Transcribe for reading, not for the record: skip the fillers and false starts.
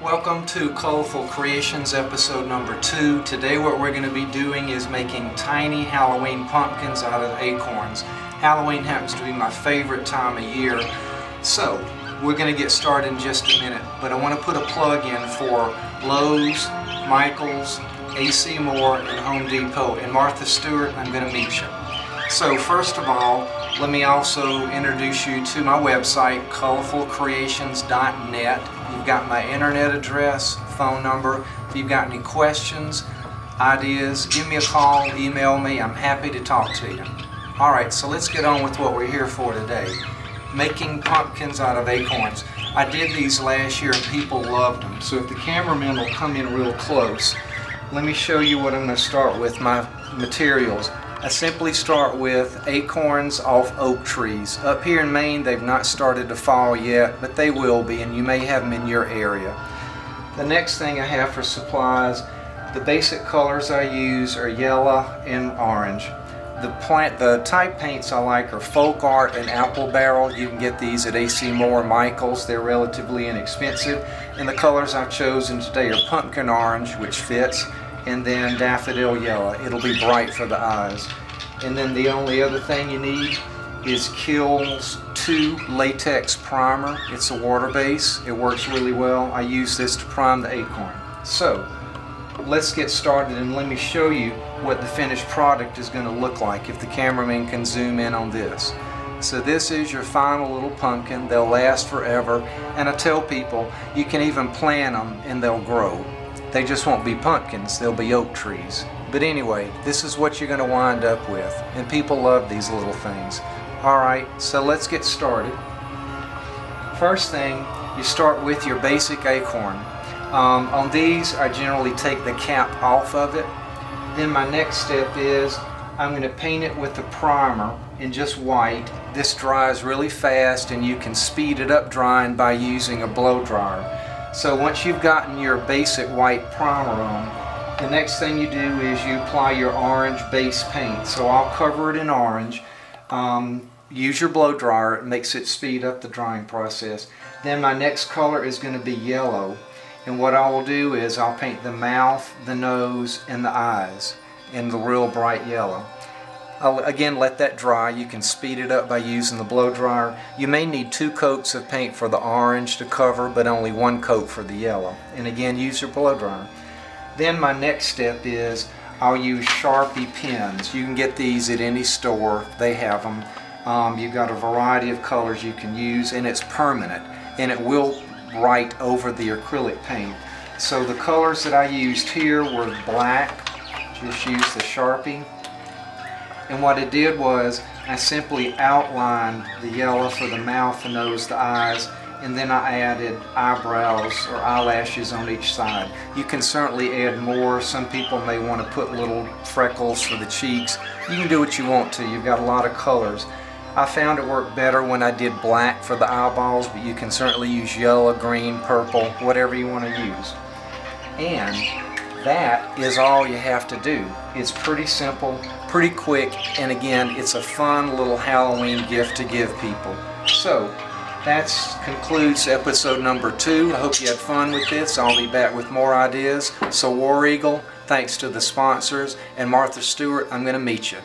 Welcome to Colorful Creations episode number 2. Today what we're going to be doing is making tiny Halloween pumpkins out of acorns. Halloween happens to be my favorite time of year, so we're going to get started in just a minute. But I want to put a plug in for Lowe's, Michael's, AC Moore, and Home Depot. And Martha Stewart, I'm going to meet you. So first of all, let me also introduce you to my website, colorfulcreations.net. You've got my internet address, phone number. If you've got any questions, ideas, give me a call, email me. I'm happy to talk to you. Alright, so let's get on with what we're here for today. Making pumpkins out of acorns. I did these last year and people loved them. So if the cameraman will come in real close, let me show you what I'm going to start with, my materials. I simply start with acorns off oak trees. Up here in Maine, they've not started to fall yet, but they will be, and you may have them in your area. The next thing I have for supplies, the basic colors I use are yellow and orange. The type paints I like are Folk Art and Apple Barrel. You can get these at AC Moore, Michael's. They're relatively inexpensive. And the colors I've chosen today are pumpkin orange, which fits, and then daffodil yellow. It'll be bright for the eyes. And then the only other thing you need is Kills 2 latex primer. It's a water base. It works really well. I use this to prime the acorn. So let's get started and let me show you what the finished product is going to look like if the cameraman can zoom in on this. So this is your final little pumpkin. They'll last forever, and I tell people you can even plant them and they'll grow. They just won't be pumpkins, they'll be oak trees. But anyway, this is what you're going to wind up with, and people love these little things. Alright, so let's get started. First thing, you start with your basic acorn. On these, I generally take the cap off of it. Then my next step is I'm going to paint it with the primer in just white. This dries really fast and you can speed it up drying by using a blow dryer. So once you've gotten your basic white primer on, the next thing you do is you apply your orange base paint. So I'll cover it in orange. Use your blow dryer, it makes it speed up the drying process. Then my next color is going to be yellow. And what I will do is I'll paint the mouth, the nose, and the eyes in the real bright yellow. I'll again let that dry. You can speed it up by using the blow dryer. You may need 2 coats of paint for the orange to cover, but only 1 coat for the yellow. And again, use your blow dryer. Then my next step is I'll use Sharpie pens. You can get these at any store. They have them. You've got a variety of colors you can use, and it's permanent, and it will write over the acrylic paint. So the colors that I used here were black. Just use the Sharpie. And what I did was I simply outlined the yellow for the mouth, the nose, the eyes, and then I added eyebrows or eyelashes on each side. You can certainly add more. Some people may want to put little freckles for the cheeks. You can do what you want to. You've got a lot of colors. I found it worked better when I did black for the eyeballs, but you can certainly use yellow, green, purple, whatever you want to use. And that is all you have to do. It's pretty simple, pretty quick, and again, it's a fun little Halloween gift to give people. So that concludes episode number 2. I hope you had fun with this. I'll be back with more ideas. So War Eagle, thanks to the sponsors, and Martha Stewart, I'm going to meet you.